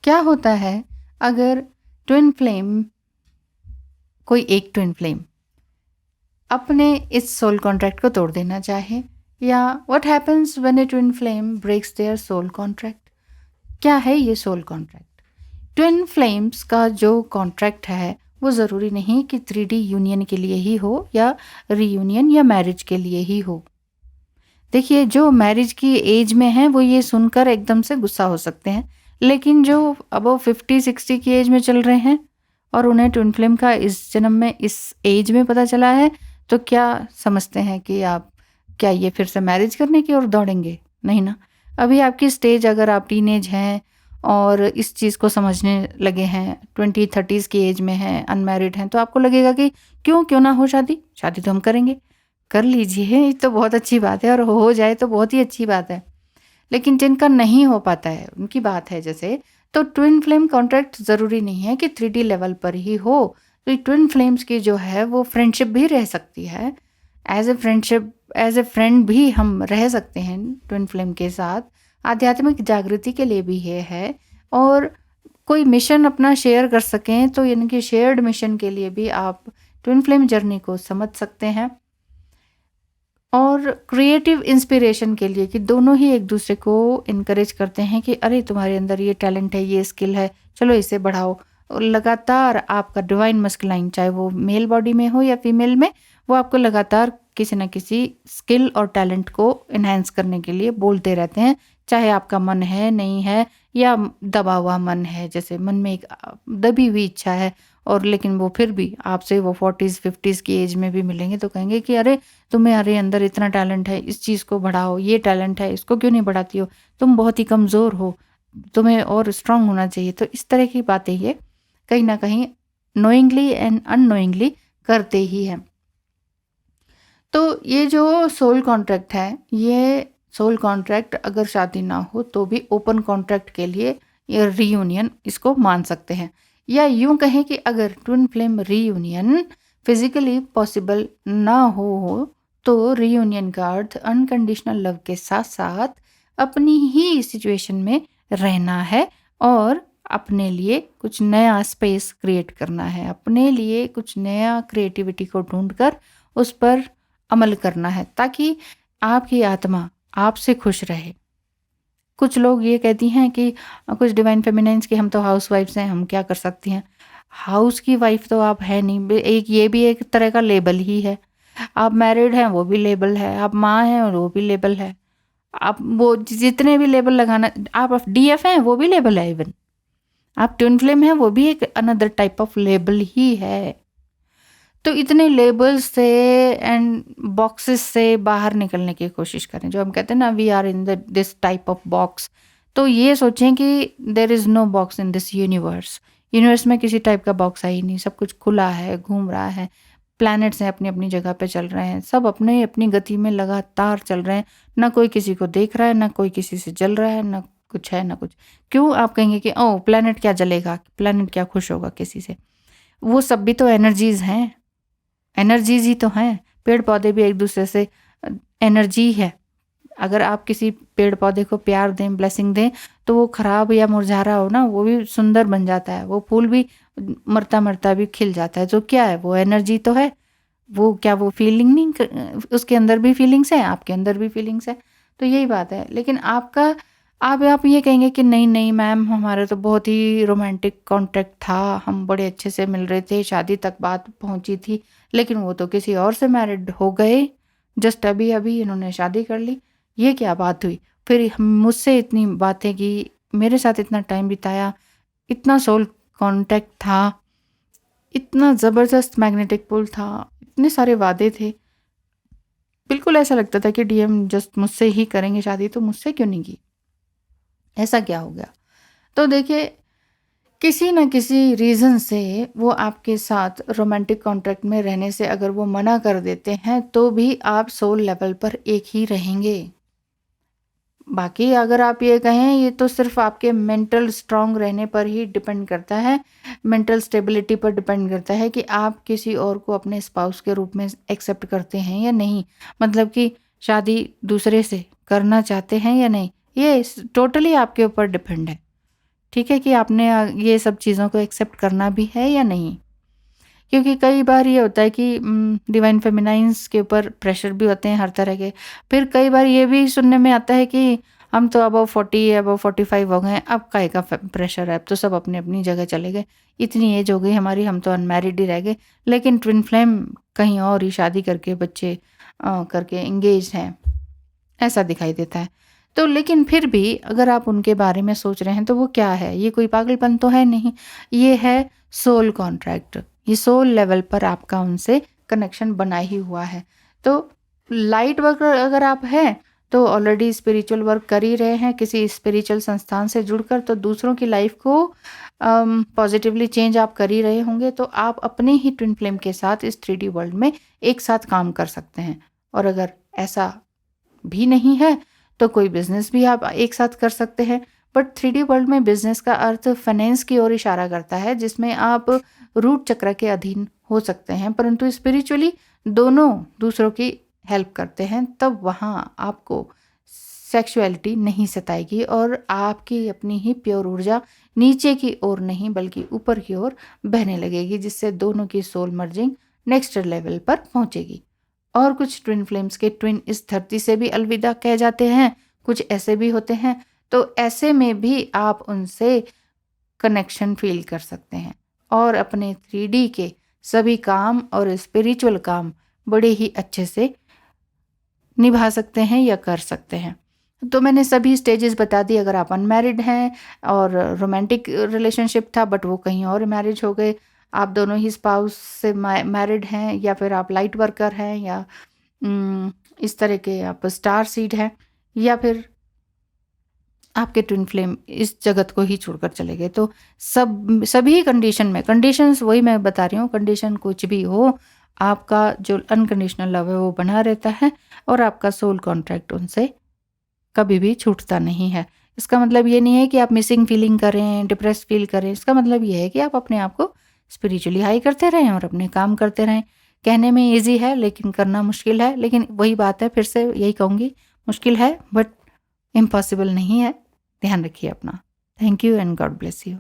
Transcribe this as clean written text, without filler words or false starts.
क्या होता है अगर ट्विन फ्लेम कोई एक ट्विन फ्लेम अपने इस सोल कॉन्ट्रैक्ट को तोड़ देना चाहे, या what happens when a twin flame breaks their soul contract? क्या है ये सोल कॉन्ट्रैक्ट? ट्विन फ्लेम्स का जो कॉन्ट्रैक्ट है वो ज़रूरी नहीं कि 3D यूनियन के लिए ही हो या रीयूनियन या मैरिज के लिए ही हो। देखिए, जो मैरिज की एज में हैं वो ये सुनकर एकदम से गुस्सा हो सकते हैं, लेकिन जो अबव 50-60 की एज में चल रहे हैं और उन्हें ट्विन फ्लेम का इस जन्म में इस एज में पता चला है, तो क्या समझते हैं कि आप क्या ये फिर से मैरिज करने की ओर दौड़ेंगे? नहीं ना। अभी आपकी स्टेज, अगर आप टीनेज हैं और इस चीज़ को समझने लगे हैं, 20-30s की एज में हैं, अनमैरिड हैं, तो आपको लगेगा कि क्यों ना हो शादी, शादी तो हम करेंगे। कर लीजिए, ये तो बहुत अच्छी बात है, और हो जाए तो बहुत ही अच्छी बात है। लेकिन जिनका नहीं हो पाता है, उनकी बात है जैसे, तो ट्विन फ्लेम कॉन्ट्रैक्ट ज़रूरी नहीं है कि 3D लेवल पर ही हो। तो ये ट्विन फ्लेम्स की जो है वो फ्रेंडशिप भी रह सकती है। As a friendship, as a friend भी हम रह सकते हैं ट्विन फ्लेम के साथ। आध्यात्मिक जागृति के लिए भी ये है, और कोई मिशन अपना शेयर कर सकें, तो यानी कि शेयर्ड मिशन के लिए भी आप ट्विन फ्लेम जर्नी को समझ सकते हैं। और क्रिएटिव इंस्पिरेशन के लिए कि दोनों ही एक दूसरे को इनकरेज करते हैं कि अरे तुम्हारे अंदर ये टैलेंट है, ये स्किल है, चलो इसे बढ़ाओ। और लगातार आपका डिवाइन मस्कुलाइन, चाहे वो मेल बॉडी में हो या फीमेल में, वो आपको लगातार किसी न किसी स्किल और टैलेंट को इन्हेंस करने के लिए बोलते रहते हैं। चाहे आपका मन है, नहीं है, या दबा हुआ मन है, जैसे मन में एक दबी हुई इच्छा है, और लेकिन वो फिर भी आपसे वो 40s-50s की एज में भी मिलेंगे तो कहेंगे कि अरे तुम्हारे अंदर इतना टैलेंट है, इस चीज़ को बढ़ाओ, ये टैलेंट है, इसको क्यों नहीं बढ़ाती हो, तुम बहुत ही कमज़ोर हो, तुम्हें और स्ट्रांग होना चाहिए। तो इस तरह की बातें ये कहीं ना कहीं नोइंगली एंड अननोइंगली करते ही हैं। तो ये जो सोल कॉन्ट्रैक्ट है, ये सोल कॉन्ट्रैक्ट अगर शादी ना हो तो भी ओपन कॉन्ट्रैक्ट के लिए ये रीयूनियन इसको मान सकते हैं। या यूं कहें कि अगर twin flame reunion physically possible ना हो तो रीयूनियन का अर्थ अनकंडीशनल लव के साथ साथ अपनी ही सिचुएशन में रहना है, और अपने लिए कुछ नया स्पेस क्रिएट करना है, अपने लिए कुछ नया क्रिएटिविटी को ढूंढकर उस पर अमल करना है, ताकि आपकी आत्मा आपसे खुश रहे। कुछ लोग ये कहती हैं कि कुछ डिवाइन फेमिनाइन्स की हम तो हाउस वाइफ्स हैं, हम क्या कर सकती हैं। हाउस की वाइफ तो आप है नहीं, एक ये भी एक तरह का लेबल ही है। आप मैरिड हैं वो भी लेबल है, आप माँ हैं और वो भी लेबल है, आप वो जितने भी लेबल लगाना, आप DF हैं वो भी लेबल है, इवन आप ट्विन फ्लेम हैं वो भी एक अनदर टाइप ऑफ लेबल ही है। तो इतने लेबल्स से एंड बॉक्सेस से बाहर निकलने की कोशिश करें, जो हम कहते हैं ना, we are in this type of box. तो ये सोचें कि there is no box in this universe. Universe में किसी टाइप का बॉक्स है ही नहीं, सब कुछ खुला है, घूम रहा है, प्लैनेट्स हैं अपनी अपनी जगह पे चल रहे हैं, सब अपने अपनी गति में लगातार चल रहे हैं, ना कोई किसी को देख रहा है, ना कोई किसी से जल रहा है, ना कुछ है ना कुछ। क्यों आप कहेंगे कि ओ प्लैनेट क्या जलेगा, प्लैनेट क्या खुश होगा किसी से? वो सब भी तो एनर्जीज हैं, एनर्जीज ही तो हैं। पेड़ पौधे भी एक दूसरे से एनर्जी है। अगर आप किसी पेड़ पौधे को प्यार दें, ब्लेसिंग दें, तो वो खराब या मुरझा रहा हो ना, वो भी सुंदर बन जाता है, वो फूल भी मरता मरता भी खिल जाता है। तो क्या है, वो एनर्जी तो है। वो क्या, वो फीलिंग नहीं उसके अंदर भी फीलिंग्स हैं, आपके अंदर भी फीलिंग्स है। तो यही बात है। लेकिन आपका, आप ये कहेंगे कि नहीं नहीं मैम, हमारा तो बहुत ही रोमांटिक कॉन्टेक्ट था, हम बड़े अच्छे से मिल रहे थे, शादी तक बात पहुंची थी, लेकिन वो तो किसी और से मैरिड हो गए, जस्ट अभी अभी इन्होंने शादी कर ली। ये क्या बात हुई? फिर मुझसे इतनी बातें की, मेरे साथ इतना टाइम बिताया, इतना सोल कांटेक्ट था, इतना ज़बरदस्त मैग्नेटिक पुल था, इतने सारे वादे थे, बिल्कुल ऐसा लगता था कि DM जस्ट मुझसे ही करेंगे शादी, तो मुझसे क्यों नहीं की? ऐसा क्या हो गया? तो देखिए, किसी न किसी रीज़न से वो आपके साथ रोमांटिक कॉन्ट्रैक्ट में रहने से अगर वो मना कर देते हैं, तो भी आप सोल लेवल पर एक ही रहेंगे। बाकी अगर आप ये कहें, ये तो सिर्फ आपके मेंटल स्ट्रांग रहने पर ही डिपेंड करता है, मेंटल स्टेबिलिटी पर डिपेंड करता है कि आप किसी और को अपने स्पाउस के रूप में एक्सेप्ट करते हैं या नहीं। मतलब कि शादी दूसरे से करना चाहते हैं या नहीं, ये टोटली आपके ऊपर डिपेंड है। ठीक है, कि आपने ये सब चीज़ों को एक्सेप्ट करना भी है या नहीं। क्योंकि कई बार ये होता है कि डिवाइन फेमिनाइन्स के ऊपर प्रेशर भी होते हैं हर तरह के। फिर कई बार ये भी सुनने में आता है कि हम तो अबव 40 अबव 45 हो गए हैं, अब काहे का प्रेशर है, अब तो सब अपनी अपनी जगह चले गए, इतनी एज हो गई हमारी, हम तो अनमैरिड ही रह गए। लेकिन ट्विन फ्लेम कहीं और ही शादी करके बच्चे करके एंगेज हैं, ऐसा दिखाई देता है। तो लेकिन फिर भी अगर आप उनके बारे में सोच रहे हैं तो वो क्या है, ये कोई पागलपन तो है नहीं, ये है सोल कॉन्ट्रैक्ट। ये सोल लेवल पर आपका उनसे कनेक्शन बना ही हुआ है। तो लाइट वर्क अगर आप हैं तो ऑलरेडी स्पिरिचुअल वर्क कर ही रहे हैं किसी स्पिरिचुअल संस्थान से जुड़कर, तो दूसरों की लाइफ को पॉजिटिवली चेंज आप कर ही रहे होंगे, तो आप अपने ही ट्विन फ्लेम के साथ इस 3D वर्ल्ड में एक साथ काम कर सकते हैं। और अगर ऐसा भी नहीं है तो कोई बिजनेस भी आप एक साथ कर सकते हैं। बट 3D वर्ल्ड में बिजनेस का अर्थ फाइनेंस की ओर इशारा करता है, जिसमें आप रूट चक्र के अधीन हो सकते हैं, परंतु स्पिरिचुअली दोनों दूसरों की हेल्प करते हैं, तब वहाँ आपको सेक्सुअलिटी नहीं सताएगी और आपकी अपनी ही प्योर ऊर्जा नीचे की ओर नहीं बल्कि ऊपर की ओर बहने लगेगी, जिससे दोनों की सोल मर्जिंग नेक्स्ट लेवल पर पहुंचेगी। और कुछ ट्विन फ्लेम्स के ट्विन इस धरती से भी अलविदा कह जाते हैं, कुछ ऐसे भी होते हैं, तो ऐसे में भी आप उनसे कनेक्शन फील कर सकते हैं और अपने 3D के सभी काम और स्पिरिचुअल काम बड़े ही अच्छे से निभा सकते हैं या कर सकते हैं। तो मैंने सभी स्टेजेस बता दी। अगर आप अनमैरिड हैं और रोमांटिक रिलेशनशिप था बट वो कहीं और मैरिज हो गए, आप दोनों ही स्पाउस से मैरिड हैं, या फिर आप लाइट वर्कर हैं, या इस तरह के आप स्टार सीड हैं, या फिर आपके ट्विन फ्लेम इस जगत को ही छोड़कर चले गए, तो सभी कंडीशन में, कंडीशंस वही मैं बता रही हूँ, कंडीशन कुछ भी हो, आपका जो अनकंडीशनल लव है वो बना रहता है और आपका सोल कॉन्ट्रैक्ट उनसे कभी भी छूटता नहीं है। इसका मतलब ये नहीं है कि आप मिसिंग फीलिंग करें, डिप्रेस फील करें। इसका मतलब ये है कि आप अपने आप को स्पिरिचुअली हाई करते रहें और अपने काम करते रहें। कहने में ईजी है लेकिन करना मुश्किल है। लेकिन वही बात है, फिर से यही कहूँगी, मुश्किल है बट इम्पॉसिबल नहीं है। ध्यान रखिए अपना। Thank you and God bless you.